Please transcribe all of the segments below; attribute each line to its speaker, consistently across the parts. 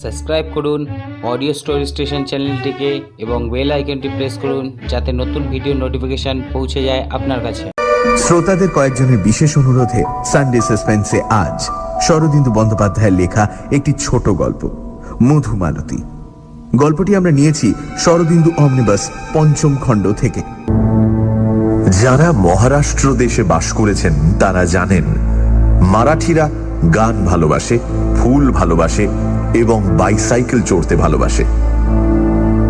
Speaker 1: Subscribe করুন audio story station চ্যানেলটিকে এবং বেল আইকনটি প্রেস করুন যাতে নতুন ভিডিও নোটিফিকেশন পৌঁছে যায় আপনার কাছে।
Speaker 2: শ্রোতাদের কয়েকজনের বিশেষ অনুরোধে সানডে সাসপেন্সে আজ শরদিন্দু বন্দ্যোপাধ্যায়ের লেখা একটি ছোট গল্প মধুমালতী। গল্পটি আমরা নিয়েছি শরদিন্দু অমনিবাস পঞ্চম খণ্ড থেকে। যারা মহারাষ্ট্র দেশে বাস করেছেন তারা জানেন মারাঠিরা গান ভালোবাসে, ফুল ভালোবাসে এবং বাইসাইকেল চড়তে ভালোবাসে।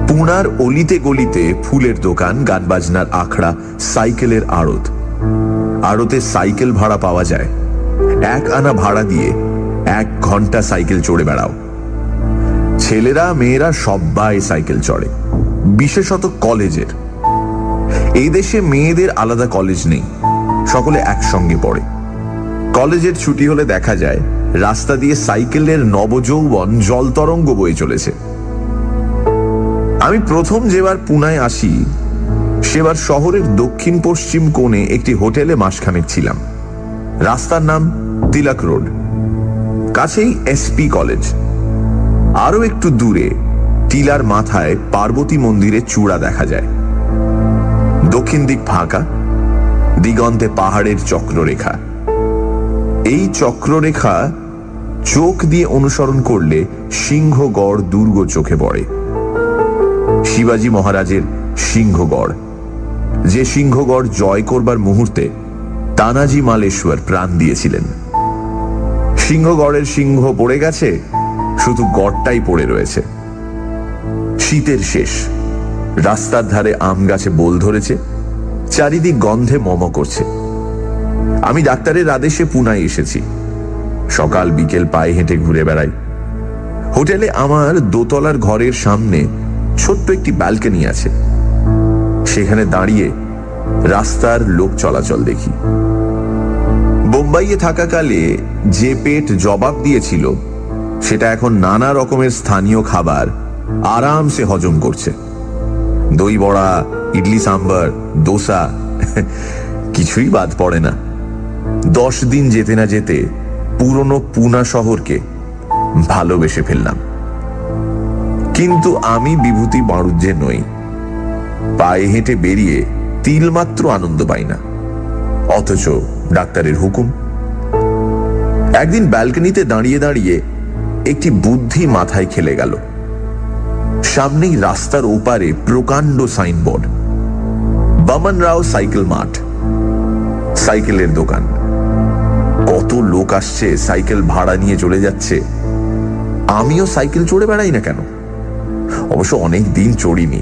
Speaker 2: পুনার অলিতে গলিতে ফুলের দোকান, গান বাজনার আখড়া, সাইকেলের আড়ত। আড়তে সাইকেল ভাড়া পাওয়া যায়। 1 আনা ভাড়া দিয়ে 1 ঘন্টা সাইকেল চড়ে বেড়াও। ছেলেরা মেয়েরা সবাই সাইকেল চড়ে, বিশেষত কলেজের। এই দেশে মেয়েদের আলাদা কলেজ নেই, সকলে একসঙ্গে পড়ে। কলেজের ছুটি হলে দেখা যায় রাস্তা দিয়ে সাইকেলের নবযৌবন জলতরঙ্গ বয়ে চলেছে। আমি প্রথম যেবার পুনায় আসি সেবার শহরের দক্ষিণ পশ্চিম কোণে একটি হোটেলে মাসখানেক ছিলাম। রাস্তার নাম তিলক রোড, কাছেই এসপি কলেজ। আরো একটু দূরে টিলার মাথায় পার্বতী মন্দিরের চূড়া দেখা যায়। দক্ষিণ দিক ফাঁকা, দিগন্তে পাহাড়ের চক্ররেখা। এই চক্ররেখা চোখ দিয়ে অনুসরণ করলে সিংহগড় দুর্গ চোখে পড়ে। শিবাজী মহারাজের সিংহগড়, যে সিংহগড় জয় করবার মুহূর্তে তানাজি মালেশ্বর প্রাণ দিয়েছিলেন। সিংহগড়ের সিংহ পড়ে গেছে, শুধু গড়টাই পড়ে রয়েছে। শীতের শেষ, রাস্তার ধারে আম গাছে বোল ধরেছে, চারিদিক গন্ধে মম করছে। আমি ডাক্তারের আদেশে পুনায় এসেছি। সকাল বিকেল পায়ে হেঁটে ঘুরে বেড়াই। হোটেলে আমার দোতলার ঘরের সামনে ছোট্ট একটি ব্যালকনি আছে, সেখানে দাঁড়িয়ে রাস্তার লোক চলাচল দেখি। বোম্বাইয়ে থাকাকালে যে পেট জবাব দিয়েছিল সেটা এখন নানা রকমের স্থানীয় খাবার আরামসে হজম করছে। দই বড়া, ইডলি সাম্বার, দোসা, কিছুই বাদ পড়ে না। 10 দিন যেতে না যেতে পুরনো পুনা শহরকে ভালোবেসে ফেললাম। কিন্তু আমি বিভূতি বাড়ুজ্যে নই। পায়ে হেঁটে বেরিয়ে তিলমাত্র আনন্দ পাই না, অথচ ডাক্তারের হুকুম। একদিন ব্যালকনিতে দাঁড়িয়ে দাঁড়িয়ে একটি বুদ্ধি মাথায় খেলে গেল। সামনেই রাস্তার ওপারে প্রকাণ্ড সাইনবোর্ড, বামন রাও সাইকেল মাঠ, সাইকেলের দোকান। কত লোক আসছে, সাইকেল ভাড়া নিয়ে চলে যাচ্ছে। আমিও সাইকেল চড়ে বেড়াই না কেন? অবশ্য অনেক দিন চড়িনি,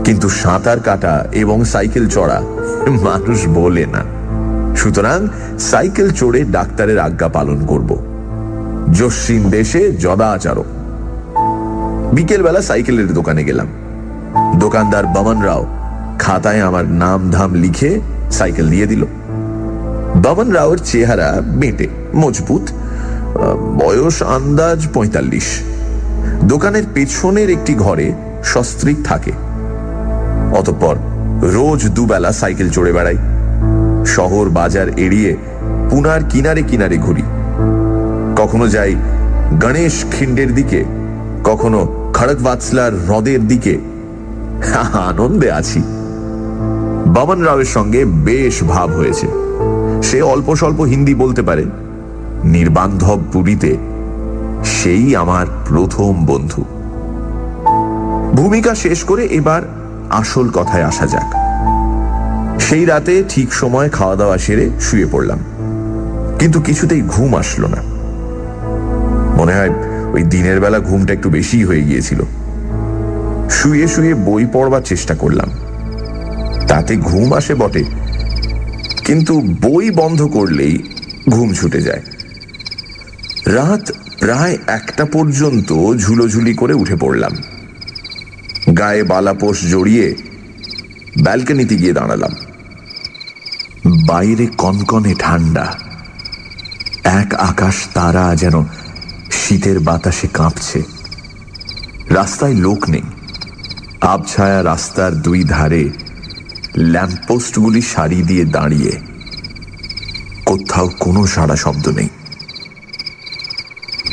Speaker 2: কিন্তু সাঁতার কাটা এবং সাইকেল চড়া মানুষ বলে না। সুতরাং সাইকেল চড়ে ডাক্তারের আজ্ঞা পালন করব। জস্মিন দেশে যদাচার। বিকেলবেলা সাইকেলের দোকানে গেলাম। দোকানদার বামন রাও খাতায় আমার নাম ধাম লিখে সাইকেল দিয়ে দিল। বামন রাওয়ের চেহারা বেঁটে, মজবুত, বয়স আন্দাজ 45। দোকানের পেছনের একটি ঘরে সস্ত্রীক থাকে। অতঃপর রোজ দুবেলা সাইকেল চড়ে বেড়াই। শহর বাজার এড়িয়ে পুনার কিনারে কিনারে ঘুরি। কখনো যাই গণেশ খিন্ডের দিকে, কখনো খড়গবাৎসলার হ্রদের দিকে। আনন্দে আছি। বামন রাওয়ের সঙ্গে বেশ ভাব হয়েছে। সে অল্প স্বল্প হিন্দি বলতে পারে। নির্বান্ধব পুরীতে সেই আমার প্রথম বন্ধু। ভূমিকা শেষ করে এবার আসল কথায় আসা যাক। সেই রাতে ঠিক সময় খাওয়া দাওয়া সেরে শুয়ে পড়লাম, কিন্তু কিছুতেই ঘুম আসলো না। মনে হয় ওই দিনের বেলা ঘুমটা একটু বেশি হয়ে গিয়েছিল। শুয়ে শুয়ে বই পড়বার চেষ্টা করলাম, তাতে ঘুম আসে বটে, কিন্তু বই বন্ধ করলেই ঘুম ছুটে যায়। রাত প্রায় 1টা পর্যন্ত ঝুলোঝুলি করে উঠে পড়লাম। গায়ে বালাপোষ জড়িয়ে ব্যালকনিতে গিয়ে দাঁড়ালাম। বাইরে কনকনে ঠান্ডা, এক আকাশ তারা যেন শীতের বাতাসে কাঁপছে। রাস্তায় লোক নেই। আবছায়া রাস্তার 2 ধারে ল্যাম্পপোস্টগুলি সারি দিয়ে দাঁড়িয়ে, কোথাও কোনো সাড়া শব্দ নেই।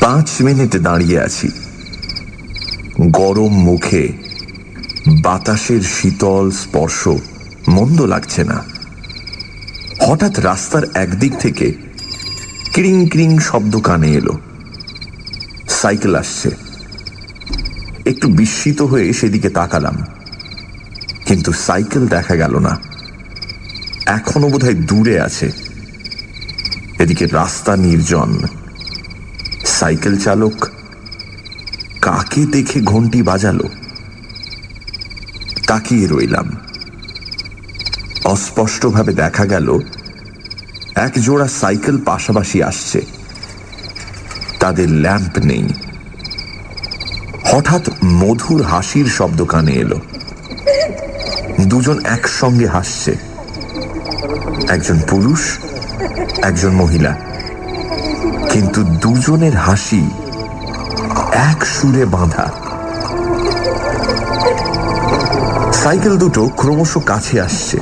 Speaker 2: 5 মিনিট দাঁড়িয়ে আছি, গরম মুখে বাতাসের শীতল স্পর্শ মন্দ লাগছে না। হঠাৎ রাস্তার একদিক থেকে ক্রিং ক্রিং শব্দ কানে এলো। সাইকেল আসছে। একটু বিস্মিত হয়ে সেদিকে তাকালাম, কিন্তু সাইকেল দেখা গেল না। এখনো বোধহয় দূরে আছে। এদিকে রাস্তা নির্জন। সাইকেল চালক কাকে দেখে ঘন্টি বাজালো? তাকিয়ে রইলাম। অস্পষ্টভাবে দেখা গেল এক জোড়া সাইকেল পাশাপাশি আসছে। তাদের ল্যাম্প নেই। হঠাৎ মধুর হাসির শব্দ কানে এলো। দুজন একসঙ্গে হাসছে। একজন পুরুষ, একজন মহিলা, কিন্তু দুজনের হাসি এক সুরে বাঁধা। সাইকেল দুটো ক্রমশ কাছে আসছে।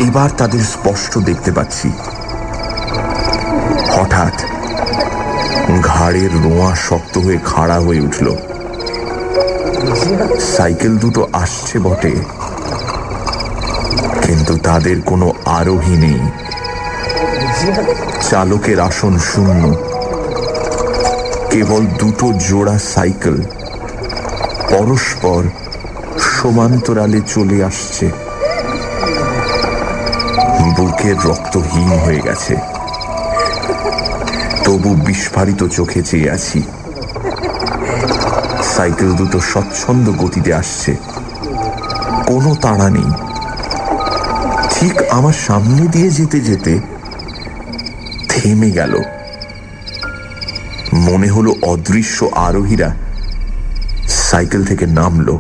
Speaker 2: এবার তাদের স্পষ্ট দেখতে পাচ্ছি। হঠাৎ ঘাড়ের রোঁয়া শক্ত হয়ে খাড়া হয়ে উঠল। সাইকেল দুটো আসছে বটে, কিন্তু তাদের কোনো আরোহী নেই। চালকের আসন শূন্য। কেবল দুটো জোড়া সাইকেল পরস্পর সমান্তরালে চলে আসছে। বুকের রক্ত হিম হয়ে গেছে, তবু বিস্ফারিত চোখে চেয়ে আছি। সাইকেল দুটো স্বচ্ছন্দ গতিতে আসছে, কোনো তাড়া নেই। ঠিক আমার সামনে দিয়ে যেতে যেতে থেমে গেল। মনে হলো অদৃশ্য আরোহীরা সাইকেল থেকে নামলো।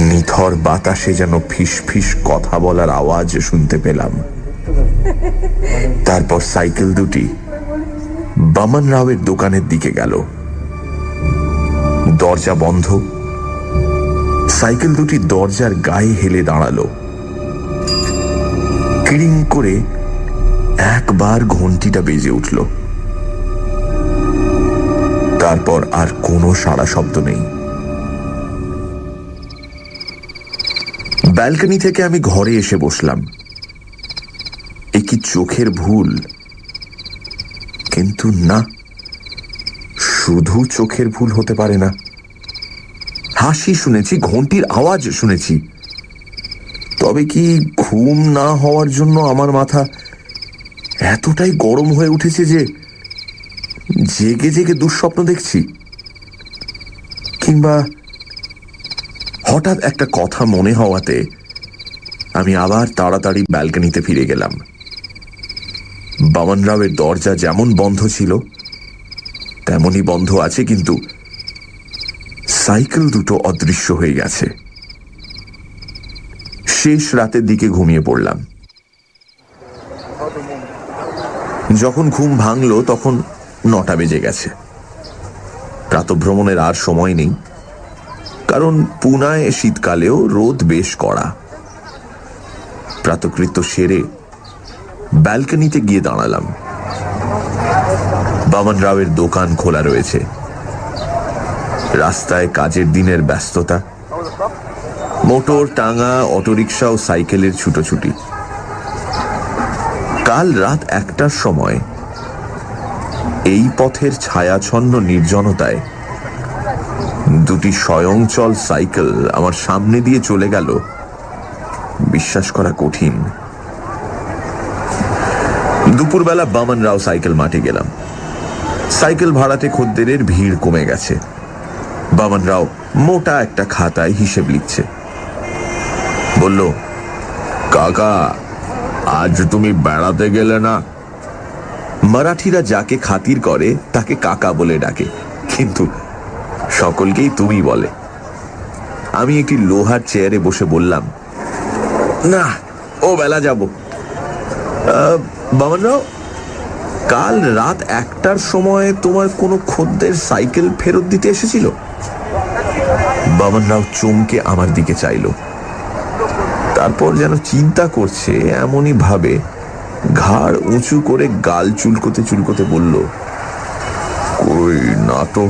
Speaker 2: নিথর বাতাসে যেন ফিস ফিস কথা বলার আওয়াজ শুনতে পেলাম। তারপর সাইকেল দুটি বামন রাওয়ের দোকানের দিকে গেল। দরজা বন্ধ। সাইকেল দুটি দরজার গায়ে হেলে দাঁড়ালো। ক্রিং করে একবার ঘন্টিটা বেজে উঠল। তারপর আর কোনো সাড়া শব্দ নেই। ব্যালকনি থেকে আমি ঘরে এসে বসলাম। এ কি চোখের ভুল? কিন্তু না, শুধু চোখের ভুল হতে পারে না। হাসি শুনেছি, ঘন্টির আওয়াজ শুনেছি। তবে কি ঘুম না হওয়ার জন্য আমার মাথা এতটাই গরম হয়ে উঠেছে যে জেগে জেগে দুঃস্বপ্ন দেখছি? কিংবা হঠাৎ একটা কথা মনে হওয়াতে আমি আবার তাড়াতাড়ি ব্যালকনিতে ফিরে গেলাম। বামন রাওয়ের দরজা যেমন বন্ধ ছিল তেমনই বন্ধ আছে, কিন্তু সাইকেল দুটো অদৃশ্য হয়ে গেছে। শেষ রাতের দিকে ঘুমিয়ে পড়লাম। যখন ঘুম ভাঙল তখন 9টা বেজে গেছে। প্রাতঃভ্রমণের আর সময় নেই, কারণ পুনায় শীতকালেও রোদ বেশ কড়া। প্রাতঃকৃত্য সেরে ব্যালকনিতে গিয়ে দাঁড়ালাম। বামন রাওয়ের দোকান খোলা রয়েছে। রাস্তায় কাজের দিনের ব্যস্ততা, মোটর, টাঙা, অটোরিকশা ও সাইকেলের ছুটোছুটি। কাল রাত 1টার সময় এই পথের ছায়াছন্ন নির্জনতায় দুটি স্বয়ংচল সাইকেল আমার সামনে দিয়ে চলে গেল, বিশ্বাস করা কঠিন। দুপুরবেলা বামন রাও সাইকেল মাঠে গেলাম। সাইকেল ভাড়াতে খদ্দেরের ভিড় কমে গেছে। বামন রাও মোটা একটা খাতায় হিসেব লিখছে। বলল, কাকা, আজ তুমি বেড়াতে গেলে না? মারাঠিরা যাকে খাতির করে তাকে কাকা বলে ডাকে, কিন্তু সকলকেই তুমি বলে। আমি একটি লোহার চেয়ারে বসে বললাম, না, ও বেলা যাব। বামন রাও, কাল রাত 1টার সময় তোমার কোনো খদ্দের সাইকেল ফেরত দিতে এসেছিল? বামন রাও চমকে আমার দিকে চাইল। তারপর যেন চিন্তা করছে এমনই ভাবে ঘাড় উঁচু করে গাল চুলকোতে চুলকোতে বলল, কই না তো।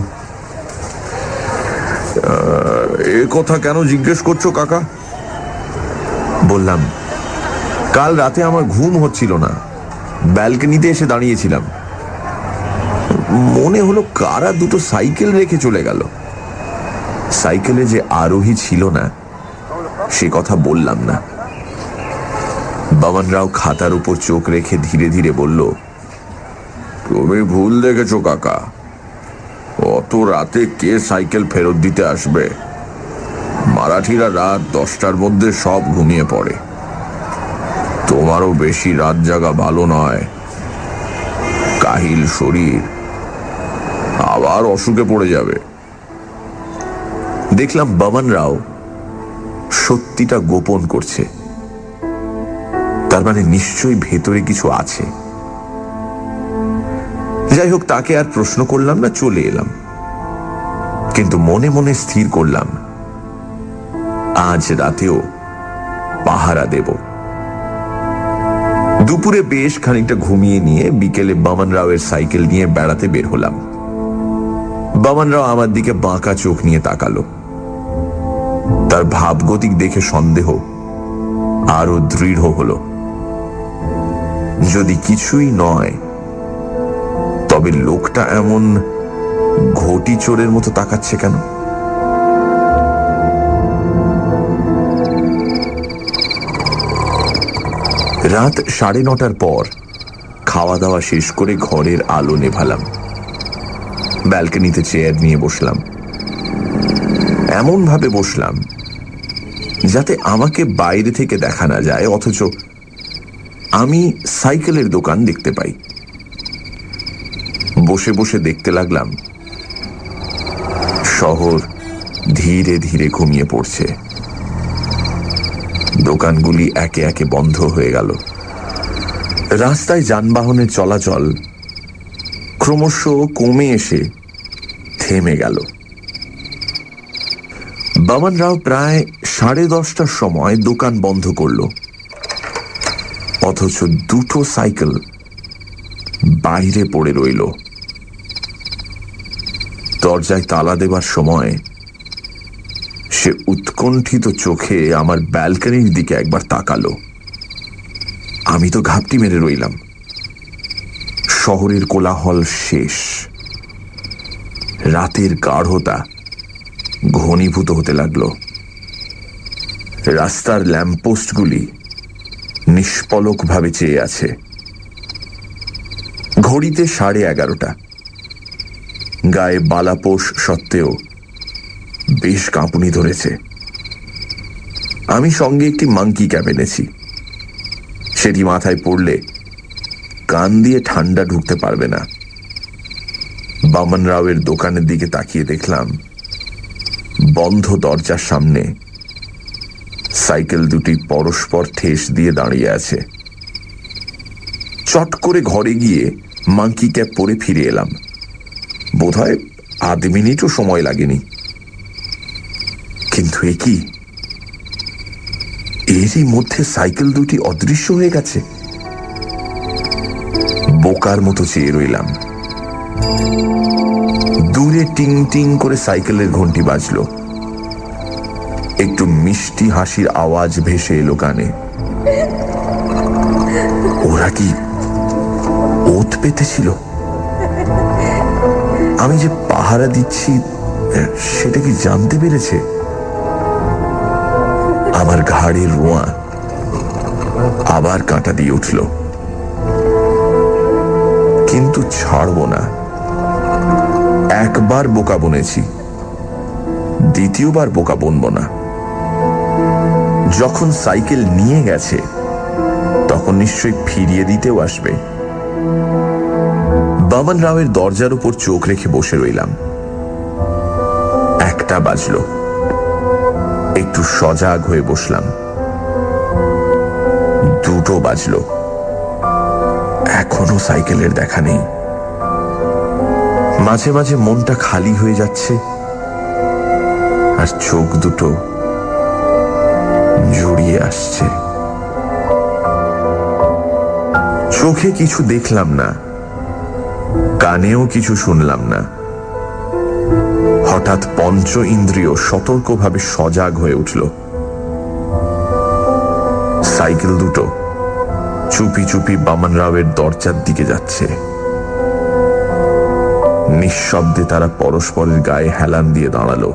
Speaker 2: এ কথা কেন জিজ্ঞেস করছো কাকা? বললাম, কাল রাতে আমার ঘুম হচ্ছিল না, ব্যালকনিতে এসে দাঁড়িয়েছিলাম, মনে হলো কারা দুটো সাইকেল রেখে চলে গেল। সাইকেলে যে আরোহী ছিল না সে কথা বললাম না। বামন রাও খাতার উপর চোখ রেখে ধীরে ধীরে বলল, তুমি ভুল দেখেছো কাকা, অত রাতে কে সাইকেল ফেরত দিতে আসবে? মারাঠিরা রাত 10টার মধ্যে সব ঘুমিয়ে পড়ে। তোমারও বেশি রাত জাগা ভালো নয়, কাহিল শরীর, আবার অসুখে পড়ে যাবে। দেখলাম বামন রাও সত্যিটা গোপন করছে, তার মানে নিশ্চয়ই ভেতরে কিছু আছে। যাই হোক, তাকে আর প্রশ্ন করলাম না, চলে এলাম। কিন্তু মনে মনে স্থির করলাম, আজ রাতেও পাহারা দেব। দুপুরে বেশ খানিকটা ঘুমিয়ে নিয়ে বিকেলে বামন রাওয়ের সাইকেল নিয়ে বেড়াতে বের হলাম। বামন রাও আমার দিকে বাঁকা চোখ নিয়ে তাকালো। তার ভাবগতিক দেখে সন্দেহ আরো দৃঢ় হলো। যদি কিছুই নয়, তবে লোকটা এমন ঘটি চোরের মতো তাকাচ্ছে কেন? রাত 9:30টার পর খাওয়া দাওয়া শেষ করে ঘরের আলো নেভালাম। ব্যালকনিতে চেয়ার নিয়ে বসলাম। এমন ভাবে বসলাম যাতে আমাকে বাইরে থেকে দেখা না যায়, অথচ আমি সাইকেলের দোকান দেখতে পাই। বসে বসে দেখতে লাগলাম শহর ধীরে ধীরে ঘুমিয়ে পড়ছে। দোকানগুলি একে একে বন্ধ হয়ে গেল। রাস্তায় যানবাহনের চলাচল ক্রমশ কমে এসে থেমে গেল। বামন রাও প্রায় 10:30টার সময় দোকান বন্ধ করল, অথচ দুটো সাইকেল বাইরে পড়ে রইল। দরজায় তালা দেবার সময় সে উৎকণ্ঠিত চোখে আমার ব্যালকনির দিকে একবার তাকালো। আমি তো ঘাপটি মেরে রইলাম। শহরের কোলাহল শেষ। রাতের গাঢ়তা ঘনীভূত হতে লাগলো। রাস্তার ল্যাম্পপোস্টগুলি নিষ্পলক ভাবে চেয়ে আছে। ঘড়িতে 11:30। গায়ে বালাপোষ সত্ত্বেও বেশ কাঁপুনি ধরেছে। আমি সঙ্গে একটি মাঙ্কি ক্যাপ এনেছি। সেটি মাথায় পড়লে কান দিয়ে ঠান্ডা ঢুকতে পারবে না। বামন রাওয়ের দোকানের দিকে তাকিয়ে দেখলাম বন্ধ দরজার সামনে সাইকেল দুটি পরস্পর ঠেস দিয়ে দাঁড়িয়ে আছে। চট করে ঘরে গিয়ে মাঙ্কি ক্যাপ পরে ফিরে এলাম। বোধহয় 1/2 মিনিটও সময় লাগেনি। কিন্তু এ কি? এরই মধ্যে সাইকেল দুটি অদৃশ্য হয়ে গেছে। বোকার মতো চেয়ে রইলাম। দূরে টিং টিং করে সাইকেলের ঘন্টি বাজলো। একটু মিষ্টি হাসির আওয়াজ ভেসে এলো কানে। ওরা কি ওত পেতেছিল? আমি যে পাহারা দিচ্ছি সেটা কি জানতে পেরেছে? আমার ঘাড়ের রোঁয়া আবার কাঁটা দিয়ে উঠল। কিন্তু ছাড়ব না। একবার বোকা বনেছি, দ্বিতীয়বার বোকা বনব না। যখন সাইকেল নিয়ে গেছে তখন নিশ্চয়ই ফিরিয়ে দিতেও আসবে। বামন রাওয়ের দরজার উপর চোখ রেখে বসে রইলাম। 1টা বাজলো। একটু সজাগ হয়ে বসলাম। 2টো বাজলো। এখনো সাইকেলের দেখা নেই। মাঝে মাঝে মনটা খালি হয়ে যাচ্ছে, আর চোখ দুটো জড়িয়ে আসছে। চোখে কিছু দেখলাম না, কানেও কিছু শুনলাম না। হঠাৎ পঞ্চ ইন্দ্রিয় সতর্কভাবে সজাগ হয়ে উঠল। সাইকেল দুটো চুপি চুপি বামন রাওয়ের দরজার দিকে যাচ্ছে। নিঃশব্দে তারা পরস্পরের গায়ে হেলান দিয়ে দাঁড়ালো।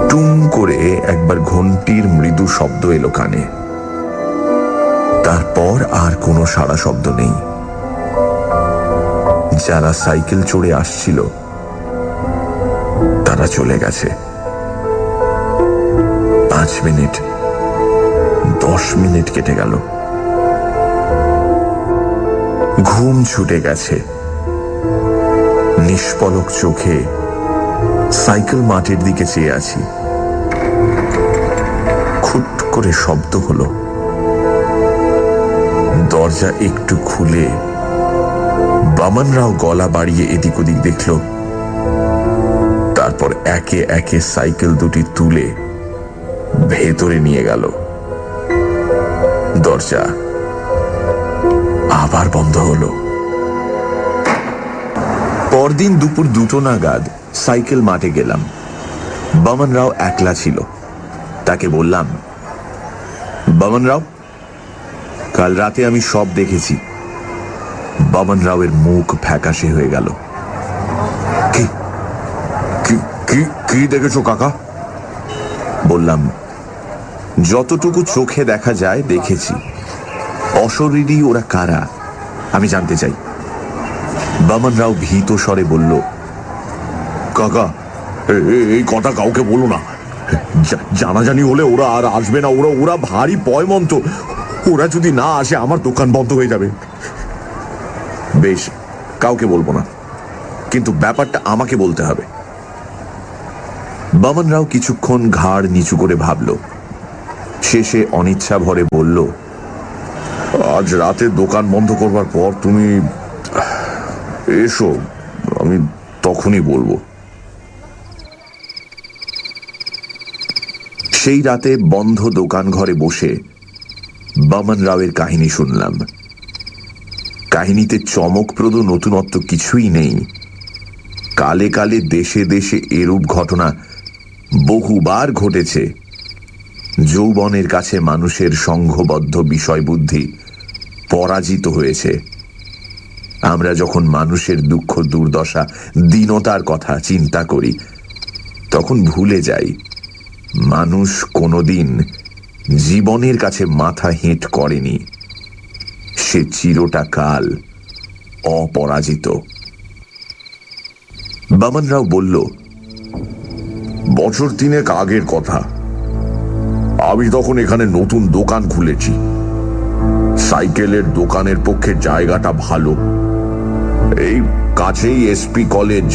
Speaker 2: টুং করে একবার ঘন্টির মৃদু শব্দ এলো কানে। তারপর আর কোনো সাড়া শব্দ নেই। যারা সাইকেল চড়ে আসছিল তারা চলে গেছে। 5 মিনিট, 10 মিনিট কেটে গেল। ঘুম ছুটে গেছে। নিষ্পলক চোখে সাইকেল মাঠের দিকে চেয়ে আছি। খুট করে শব্দ হলো। দরজা একটু খুলে বামন রাও গলা বাড়িয়ে এদিক ওদিক দেখল। তারপর একে একে সাইকেল দুটি তুলে ভেতরে নিয়ে গেল। দরজা আবার বন্ধ হলো। পরদিন দুপুর 2টো নাগাদ সাইকেল মাঠে গেলাম। বামন রাও একলা ছিল। তাকে বললাম, বামন রাও, কাল রাতে আমি সব দেখেছি। বামন রাওয়ের মুখ ফ্যাকাশে হয়ে গেল। কি কি কি দেখেছো কাকা? বললাম, যতটুকু চোখে দেখা যায় দেখেছি। অশরীরী ওরা কারা আমি জানতে চাই। বামন রাও ভীত স্বরে বলল, কাকা এই কথা কাউকে বলো না। জানাজানি হলে ওরা আর আসবে না। ওরা ওরা ভারী পয়মন্ত। ওরা যদি না আসে আমার দোকান বন্ধ হয়ে যাবে। বেশ, কাউকে বলবো না, কিন্তু ব্যাপারটা আমাকে বলতে হবে। বামন রাও কিছুক্ষণ ঘাড় নিচু করে ভাবল। শেষে অনিচ্ছা ভরে বলল, আজ রাতে দোকান বন্ধ করবার পর তুমি এসো, আমি তখনই বলবো। সেই রাতে বন্ধ দোকান ঘরে বসে বামন রাওয়ের কাহিনী শুনলাম। কাহিনীতে চমকপ্রদ নতুনত্ব কিছুই নেই। কালে কালে দেশে দেশে এরূপ ঘটনা বহুবার ঘটেছে। যৌবনের কাছে মানুষের সংঘবদ্ধ বিষয় বুদ্ধি পরাজিত হয়েছে। আমরা যখন মানুষের দুঃখ দুর্দশা দীনতার কথা চিন্তা করি তখন ভুলে যাই মানুষ কোনোদিন জীবনের কাছে মাথা হেঁট করেনি। সে চিরটা কাল অপরাজিত। বামন রাও বলল, বছর 3 আগের কথা। আমি তখন এখানে নতুন দোকান খুলেছি। সাইকেলের দোকানের পক্ষে জায়গাটা ভালো। এই কাছেই এসপি কলেজ।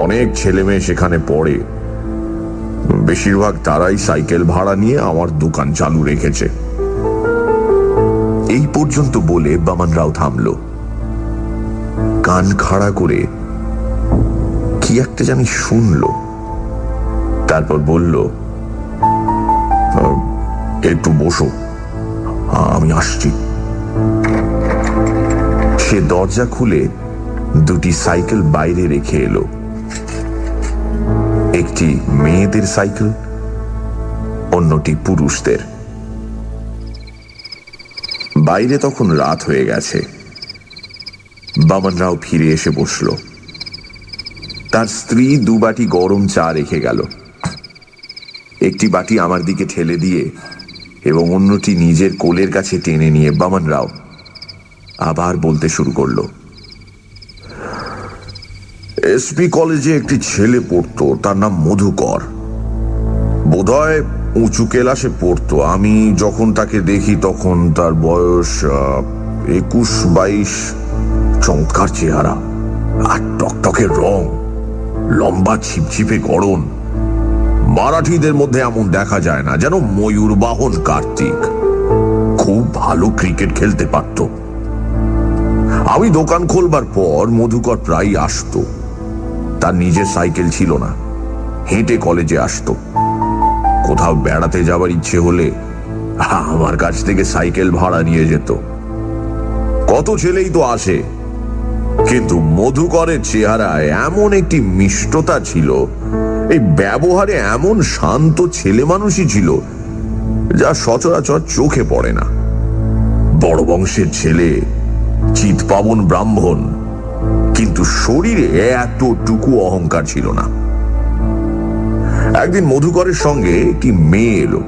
Speaker 2: অনেক ছেলে মেয়ে সেখানে পড়ে। বেশিরভাগ তারাই সাইকেল ভাড়া নিয়ে আমার দোকান চালু রেখেছে। এই পর্যন্ত বলে বামন রাও থামল। কান খাড়া করে কি একটা জানি শুনল। তারপর বলল, একটু বসো, আমি আসছি। সে দরজা খুলে 2টি সাইকেল বাইরে রেখে এলো। একটি মেয়েদের সাইকেল, অন্যটি পুরুষদের। বাইরে তখন রাত হয়ে গেছে। বামন রাও ফিরে এসে বসল। তার স্ত্রী 2 বাটি গরম চা রেখে গেল। একটি বাটি আমার দিকে ঠেলে দিয়ে এবং অন্যটি নিজের কোলের কাছে টেনে নিয়ে বামন রাও আবার বলতে শুরু করল, এসপি কলেজে একটি ছেলে পড়তো, তার নাম মধুকর। বোধহয় উঁচু ক্লাসে পড়তো। আমি যখন তাকে দেখি তখন তার বয়স 21-22। চমৎকার চেহারা আর টকটকে রং, লম্বা ছিপছিপে গড়ন। মারাঠিদের মধ্যে এমন দেখা যায় না, যেন ময়ূর বাহন কার্তিক। খুব ভালো ক্রিকেট খেলতে পারত। আমি দোকান খোলবার পর মধুকর প্রায়ই আসতো। তার নিজের সাইকেল ছিল না, হেঁটে কলেজে আসতো। কোথাও বেড়াতে যাবার ইচ্ছে হলে আমার কাছ থেকে সাইকেল ভাড়া নিয়ে যেত। কত ছেলেই তো আসে, কিন্তু মধুকরের চেহারায় এমন একটি মিষ্টতা ছিল, এই ব্যবহারে এমন শান্ত ছেলে মানুষই ছিল, যা সচরাচর চোখে পড়ে না। বড় বংশের ছেলে, চিৎপাবন ব্রাহ্মণ, কিন্তু শরীরে এতটুকু অহংকার ছিল না। একদিন মধুকরের সঙ্গে একটি মেয়ে এলো।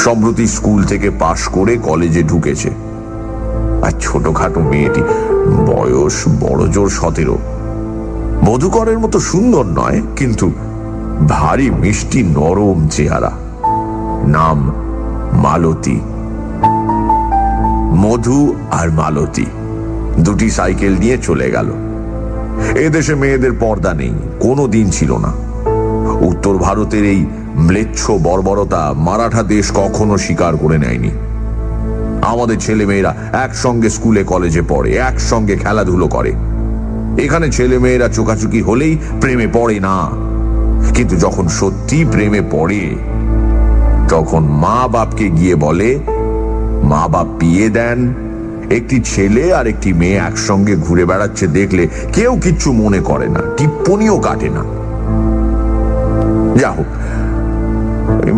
Speaker 2: সম্প্রতি স্কুল থেকে পাশ করে কলেজে ঢুকেছে। আর ছোটখাটো মেয়েটি, বয়স বড় জোর 17। মধুকরের মতো সুন্দর নয়, কিন্তু ভারী মিষ্টি নরম চেহারা। নাম মালতী। মধু আর মালতী দুটি সাইকেল নিয়ে চলে গেল। এদেশে মেয়েদের পর্দা নেই, কোনো দিন ছিল না। উত্তর ভারতের এই ম্লেচ্ছ বর্বরতা মারাঠা দেশ কখনো স্বীকার করে নেয়নি। আমাদের ছেলে মেয়েরা একসঙ্গে স্কুলে কলেজে পড়ে, একসঙ্গে খেলাধুলো করে। এখানে ছেলে মেয়েরা চোখাচুকি হলেই প্রেমে পড়ে না, কিন্তু যখন সত্যি প্রেমে পড়ে তখন মা বাপকে গিয়ে বলে, মা বাপ বিয়ে দেন। একটি ছেলে আর একটি মেয়ে একসঙ্গে ঘুরে বেড়াচ্ছে দেখলে কেউ কিচ্ছু মনে করে না, টিপ্পনিও কাটে না। যা হোক,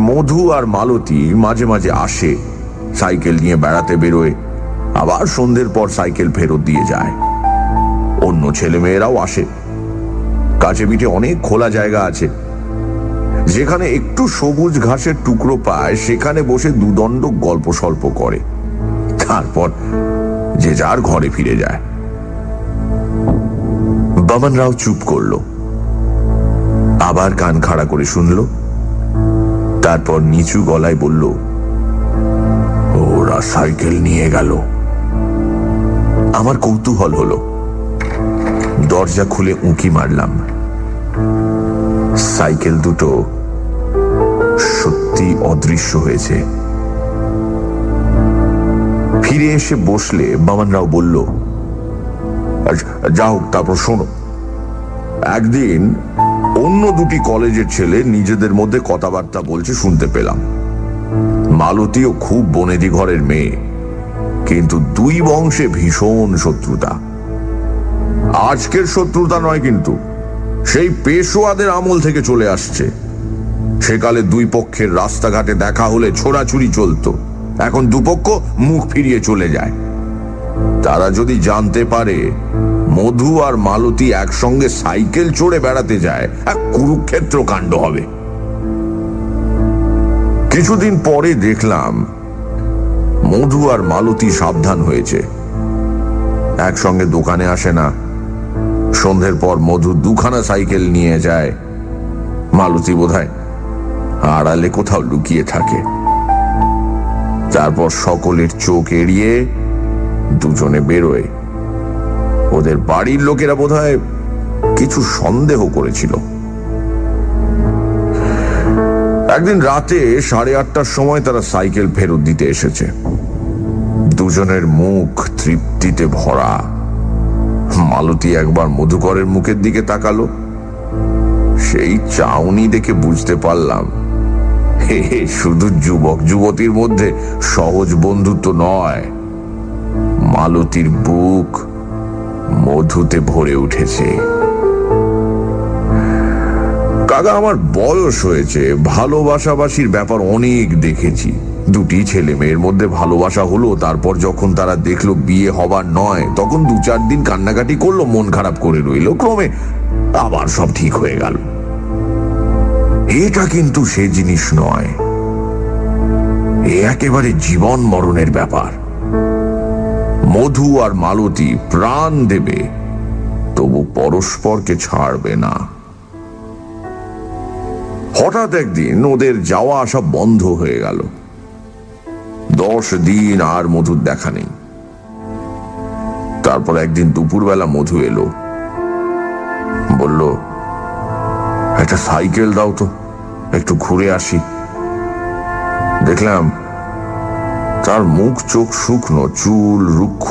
Speaker 2: মধু আর মালতী মাঝে মাঝে আসে, সাইকেল নিয়ে বেড়াতে বেরোয়, আবার সন্ধ্যের পর সাইকেল ফেরত দিয়ে যায়। অন্য ছেলে মেয়েরাও আসে। কাছে পিঠে অনেক খোলা জায়গা আছে, যেখানে একটু সবুজ ঘাসের টুকরো পায় সেখানে বসে দুদণ্ড গল্প সল্প করে, তারপর যে যার ঘরে ফিরে যায়। বামন রাও চুপ করলো, আবার কান খাড়া করে শুনল, তারপর নিচু গলায় বলল, ওরা সাইকেল নিয়ে গেল। আমার কৌতূহল হলো, দরজা খুলে উঁকি মারলাম। সাইকেল দুটো সত্যি অদৃশ্য হয়েছে। ফিরে এসে বসলে বামন রাও বলল, যাও, তারপর শোনো। একদিন অন্য দুটি কলেজের ছেলে নিজেদের মধ্যে কথাবার্তা বলছে শুনতে পেলাম। মালতীও খুব বনেদি ঘরের মেয়ে, কিন্তু দুই বংশে ভীষণ শত্রুতা। আজকের শত্রুতা নয়, কিন্তু সেই পেশোয়াদের আমল থেকে চলে আসছে। সেকালে দুই পক্ষের রাস্তাঘাটে দেখা হলে ছোড়াছুরি চলতো, এখন দুপক্ষ মুখ ফিরিয়ে চলে যায়। তারা যদি জানতে পারে মধু আর মালতী একসঙ্গে সাইকেল চড়ে বেড়াতে যায়, এক কুরুক্ষেত্র কাণ্ড হবে। কিছুদিন পরে দেখলাম মধু আর মালতী সাবধান হয়েছে, একসঙ্গে দোকানে আসে না। সন্ধ্যের পর মধু দুখানা সাইকেল নিয়ে যায়, মালতী বোধহয় আড়ালে কোথাও লুকিয়ে থাকে। তারপর সকলের চোখ এড়িয়ে দুজনে বেরোয়। ওদের বাড়ির লোকেরা বোধহয় কিছু সন্দেহ করেছিল। একদিন রাতে 8:30টার সময় তারা সাইকেল ফেরত দিতে এসেছে। দুজনের মুখ তৃপ্তিতে ভরা। মালতী একবার মধুকরের মুখের দিকে তাকালো। সেই চাউনি দেখে বুঝতে পারলাম, হে শুধু যুবক যুবতীর মধ্যে সহজ বন্ধুত্ব নয়, মালতীর বুক মধুতে ভরে উঠেছে। কাকা, আমার বয়স হয়েছে, ভালোবাসাবাসির ব্যাপার অনেক দেখেছি। দুটি ছেলে মেয়ের মধ্যে ভালোবাসা হলো, তারপর যখন তারা দেখলো বিয়ে হবার নয়, তখন 2-4 দিন কান্নাকাটি করলো, মন খারাপ করে রইল, ক্রমে আবার সব ঠিক হয়ে গেল। এটা কিন্তু সে জিনিস নয়, এ একেবারে জীবন মরণের ব্যাপার। মধু আর মালতী প্রাণ দেবে, তবু পরস্পরকে ছাড়বে না। হঠাৎ একদিন ওদের যাওয়া আসা বন্ধ হয়ে গেল। 10 দিন আর মধুর দেখা নেই। তারপর একদিন দুপুরবেলা মধু এলো, বলল, একটা সাইকেল দাও তো, একটু ঘুরে আসি। দেখলাম তার মুখ চোখ শুকনো, চুল রুক্ষ,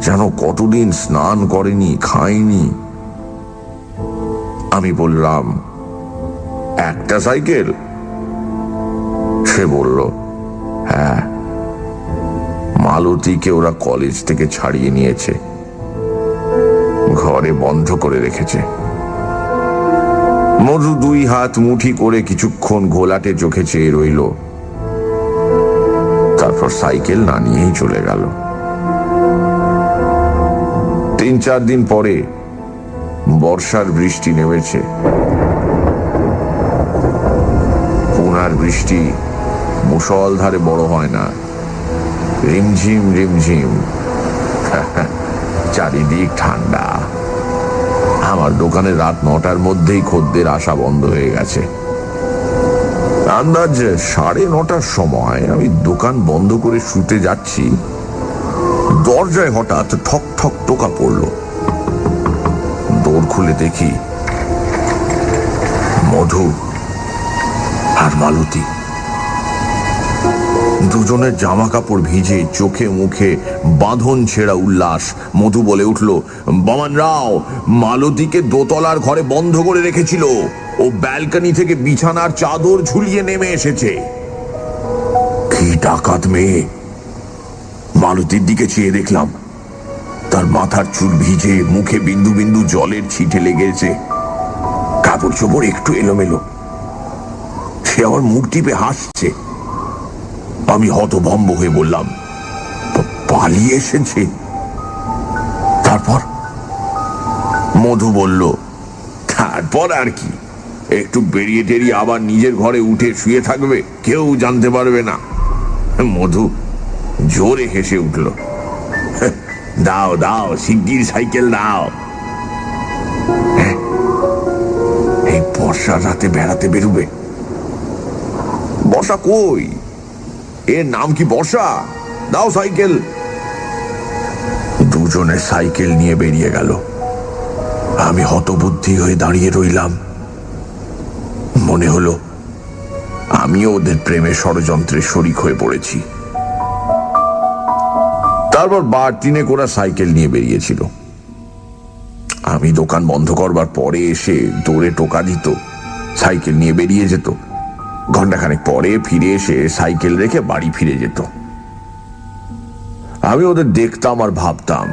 Speaker 2: যেন কতদিন স্নান করেনি, খায়নি। আমি বললাম, একটা সাইকেল? সে বলল, হ্যাঁ, মালতীকে ওরা কলেজ থেকে ছাড়িয়ে নিয়েছে, বন্ধ করে রেখেছে। মধু দুই হাত মুঠি করে কিছুক্ষণ ঘোলাটে চোখে চেয়ে রইল, তারপর সাইকেল না নিয়েই চলে গেল। 3-4 দিন পরে বর্ষার বৃষ্টি নেমেছে। পুনার বৃষ্টি মুষলধারে বড় হয় না, রিমঝিম রিমঝিম। চারিদিক ঠান্ডা। আমার দোকানে রাত 9টার মধ্যেই খদ্দের আসা বন্ধ হয়ে গেছে। আন্দাজ 9:30টার সময় আমি দোকান বন্ধ করে শুতে যাচ্ছি, দরজায় হঠাৎ ঠক ঠক টোকা পড়ল। দৌড় খুলে দেখি মধু আর মালতী। দুজনের জামা কাপড় ভিজে, চোখে মুখে বাঁধন ছেঁড়া উল্লাস। মধু বলে উঠল, বামান রাও মালতীকে দোতলার ঘরে বন্ধ করে রেখেছিল, ও ব্যালকনি থেকে বিছানার চাদর ঝুলিয়ে নেমে এসেছে। কি ডাকাত মেয়ে! মালতীর দিকে চেয়ে দেখলাম তার মাথার চুল ভিজে, মুখে বিন্দু বিন্দু জলের ছিটে লেগেছে, কাপড় চোপড় একটু এলোমেলো। সে আমার মুখ টিপে হাসছে। আমি হতভম্ব হয়ে বললাম, পালিয়ে এসেছে? তারপর? মধু বলল, তারপর আর কি, একটু বেরিয়ে টেরিয়ে আবার নিজের ঘরে উঠে শুয়ে থাকবে, কেউ জানতে পারবে না। মধু জোরে হেসে উঠল, দাও দাও, শিগগির সাইকেল দাও। এই বর্ষার রাতে বেড়াতে বেরোবে? বর্ষা কই? এর নাম কি বর্ষা? দাও সাইকেল। দুজনে সাইকেল নিয়ে বেরিয়ে গেল। আমি হতবুদ্ধি হয়ে দাঁড়িয়ে রইলাম। মনে হলো আমিও ওদের প্রেমের ষড়যন্ত্রে শরিক হয়ে পড়েছি। তারপর বার 3 ওরা সাইকেল নিয়ে বেরিয়েছিল। আমি দোকান বন্ধ করবার পরে এসে দৌড়ে টোকা দিত, সাইকেল নিয়ে বেরিয়ে যেত। ঘন্টাখানেক পরে ফিরে এসে সাইকেল রেখে বাড়ি ফিরে যেত। আমি ওদের দেখতাম আর ভাবতাম,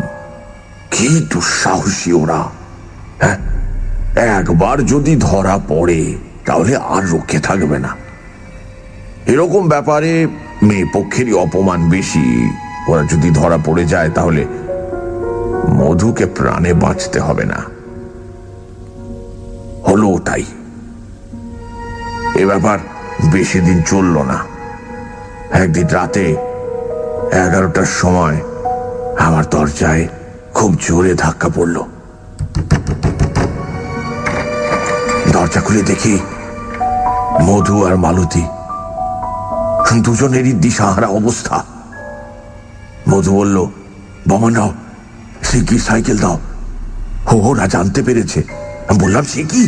Speaker 2: কি দুঃসাহসী ওরা! হ্যাঁ, একবার যদি ধরা পড়ে তাহলে আর রক্ষে থাকবে না। এরকম ব্যাপারে মেয়ে পক্ষেরই অপমান বেশি। ওরা যদি ধরা পড়ে যায় তাহলে মধুকে প্রাণে বাঁচতে হবে না। হলো তাই। এ ব্যাপার বেশি দিন চলল না। একদিন রাতে 11টার সময় আমার দরজায় খুব জোরে ধাক্কা পড়ল। দরজা খুলে দেখি মধু আর মালতী, দুজনেরই দিশাহারা অবস্থা। মধু বলল, বামানাও শিগগির সাইকেল দাও, ওরা জানতে পেরেছে। আমি বললাম, সে কি,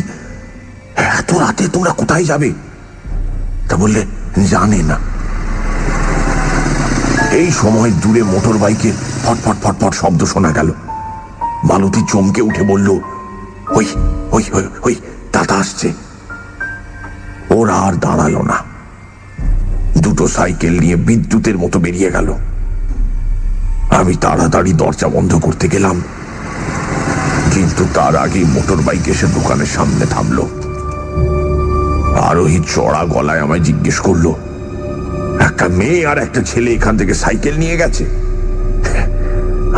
Speaker 2: এত রাতে তোমরা কোথায় যাবে? তা বললে, জানে না। এই সময় দূরে মোটর বাইকের ফটফট ফটফট শব্দ শোনা গেল। মালতী চমকে উঠে বলল, ওই ওই ওই ওই দাদা আসছে। ওরা আর দাঁড়ালো না, দুটো সাইকেল নিয়ে বিদ্যুতের মতো বেরিয়ে গেল। আমি তাড়াতাড়ি দরজা বন্ধ করতে গেলাম, কিন্তু তার আগে মোটর বাইক এসে দোকানের সামনে থামলো। আরোহী চড়া গলায় আমায় জিজ্ঞেস করলো, একটা মেয়ে আর একটা ছেলে এখান থেকে সাইকেল নিয়ে গেছে?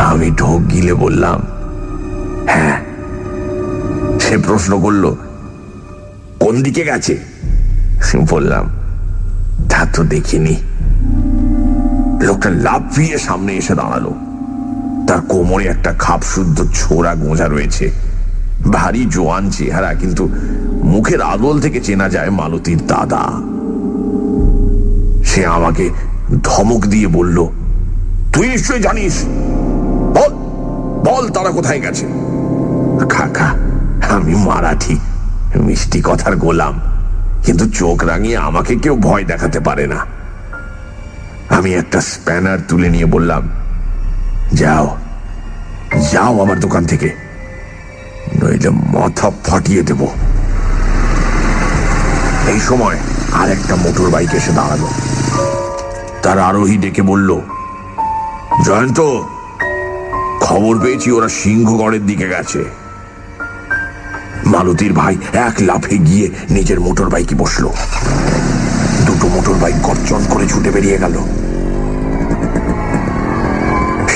Speaker 2: আমি ঢোক গিলে বললাম, হ্যাঁ। সে প্রশ্ন করলো, কোন দিকে গেছে? বললাম, তা তো দেখিনি। লোকটা লাফিয়ে সামনে এসে দাঁড়ালো। তার কোমরে একটা খাপ শুদ্ধ ছোড়া গোঁজা রয়েছে, ভারী জোয়ান চেহারা, কিন্তু মুখের আদল থেকে চেনা যায় মালতীর দাদা। সে আমাকে ধমক দিয়ে বলল, তুই নিশ্চয়ই জানিস, বল বল তারা কোথায় গেছে? কাকা, আমি মারাঠি, মিষ্টি কথার গোলাম, কিন্তু চোখ রাঙিয়ে আমাকে কেউ ভয় দেখাতে পারে না। আমি একটা স্প্যানার তুলে নিয়ে বললাম, যাও যাও আমার দোকান থেকে, নইলে মাথা ফাটিয়ে দেব। এই সময় আর একটা মোটর বাইক এসে দাঁড়ালো। তার আরোহী ডেকে বলল, জয়ন্ত, খবর পেয়েছি ওরা সিংহগড়ের দিকে গেছে, মালতীর ভাই এক লাফে গিয়ে নিজের মোটর বাইকে বসলো। দুটো মোটর বাইক গর্জন করে ছুটে বেরিয়ে গেল।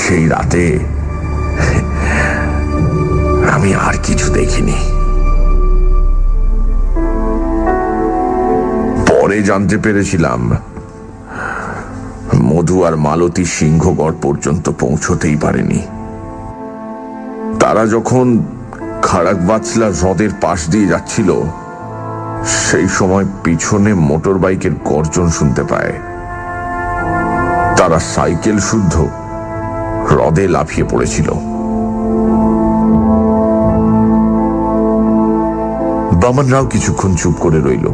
Speaker 2: সেই রাতে আমি আর কিছু দেখিনি। পরে জানতে পেরেছিলাম মধু আর মালতী সিংহগড় পর্যন্ত পৌঁছতেই পারেনি। তারা যখন খাড়াকবাচলা হ্রদের পাশ দিয়ে যাচ্ছিল, সেই সময় পিছনে মোটর বাইকের গর্জন শুনতে পায়। তারা সাইকেল শুদ্ধ হ্রদে লাফিয়ে পড়েছিল। বামন রাও কিছুক্ষণ চুপ করে রইল।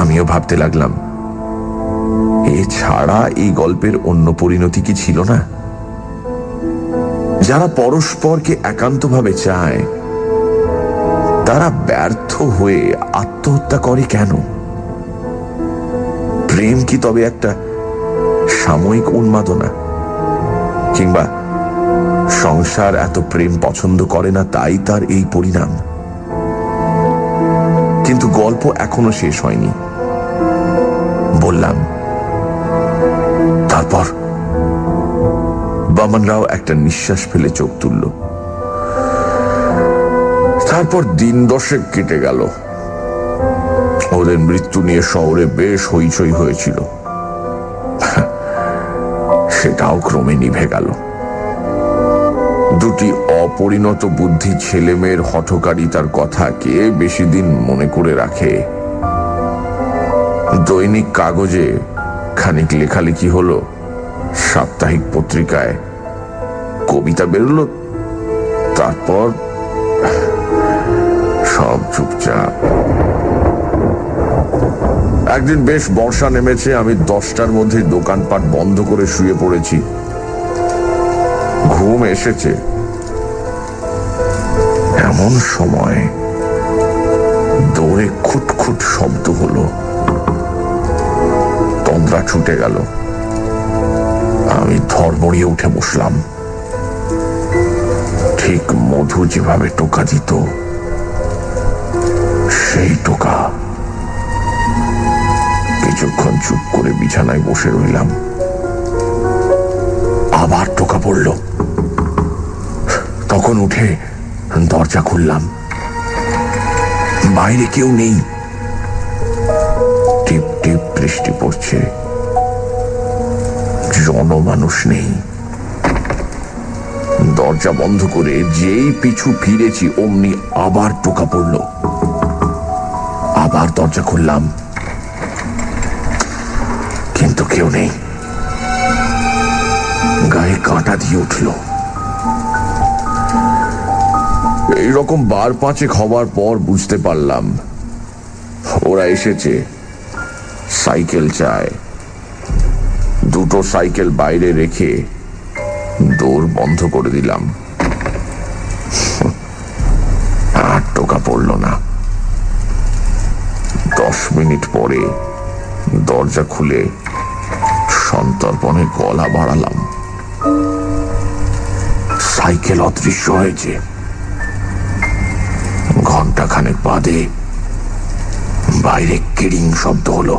Speaker 2: আমিও ভাবতে লাগলাম, এছাড়া এই গল্পের অন্য পরিণতি কি ছিল না? যারা পরস্পরকে একান্তভাবে চায় তারা ব্যর্থ হয়ে আত্মহত্যা করে কেন? প্রেম কি তবে একটা সাময়িক উন্মাদনা? কিংবা সংসার এত প্রেম পছন্দ করে না, তাই তার এই পরিণাম? কিন্তু গল্প এখনো শেষ হয়নি। বললাম, তারপর বামন রাও একটা নিঃশ্বাস ফেলে চোখ তুলল। তারপর দিন 10 কেটে গেল। ওদের মৃত্যু নিয়ে শহরে বেশ হইচই হয়েছিল। সেটাও ক্রমে নিভে গেল। দুটি অপরিণত বুদ্ধি ছেলে মেয়ের হঠকারিতার কথা কে বেশি দিন মনে করে রাখে? দৈনিক কাগজে খানিক লেখালেখি হলো, সাপ্তাহিক পত্রিকায় কবিতা বেরোলো, তারপর সব চুপচাপ। একদিন বেশ বর্ষা নেমেছে। আমি 10টার মধ্যে দোকানপাট বন্ধ করে শুয়ে পড়েছি। ঘুম এসেছে। এমন সময় দৌড়ে খুটখুট শব্দ হলো। তন্দ্রা ছুটে গেল। আমি ধড়মড়িয়ে উঠে বসলাম। ঠিক মধু যেভাবে টোকা দিত, সেই টোকা। কিছুক্ষণ চুপ করে বিছানায় বসে রইলাম। আবার টোকা পড়ল। তখন উঠে দরজা খুললাম। বাইরে কেউ নেই। টিপ টিপ বৃষ্টি পড়ছে। জনমানুষ নেই। দরজা বন্ধ করে যেই পিছু ফিরেছি, অমনি আবার টোকা পড়ল। আবার দরজা খুললাম, কিন্তু কেউ নেই। গায়ে কাঁটা দিয়ে উঠল। এইরকম 5 হবার পর বুঝতে পারলাম ওরা এসেছে। সাইকেল চায়। দুটো সাইকেল বাইরে রেখে দৌড় বন্ধ করে দিলাম। আর টোকা পড়ল না। 10 মিনিট পরে দরজা খুলে সন্তর্পণে গলা বাড়ালাম। সাইকেল অদৃশ্য হয়েছে। ঘন্টাখানেক বাদে বাইরে কিড়িং শব্দ হলো।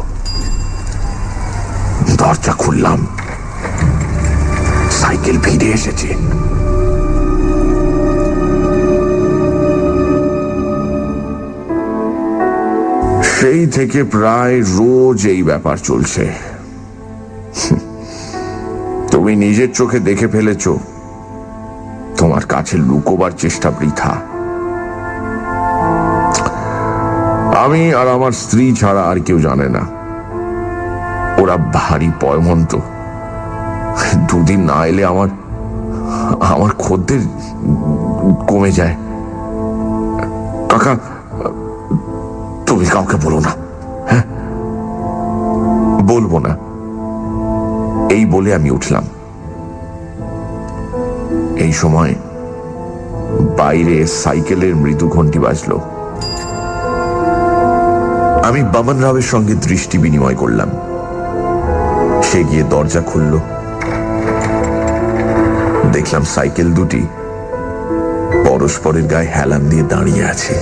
Speaker 2: দরজা খুললাম। সাইকেল ফিরে এসেছে। সেই থেকে প্রায় রোজ এই ব্যাপার চলছে। তুমি নিজের চোখে দেখে ফেলেছ। তোমার কাছে লুকোবার চেষ্টা বৃথা। আমি আর আমার স্ত্রী ছাড়া আর কেউ জানে না। ওরা ভারী পয়মন্ত। 2 দিন না এলে আমার খদ্দের কমে যায়। কাকা, তুমি কাউকে বলো না। হ্যাঁ, বলবো না, এই বলে আমি উঠলাম। এই সময় বাইরে সাইকেলের মৃদু ঘন্টি বাজলো। আমি বামন রাওয়ের সঙ্গে দৃষ্টি বিনিময় করলাম। সে গিয়ে দরজা খুলল। দেখলাম সাইকেল দুটি বড় পরস্পরের গায়ে হেলান দিয়ে দাঁড়িয়ে আছে।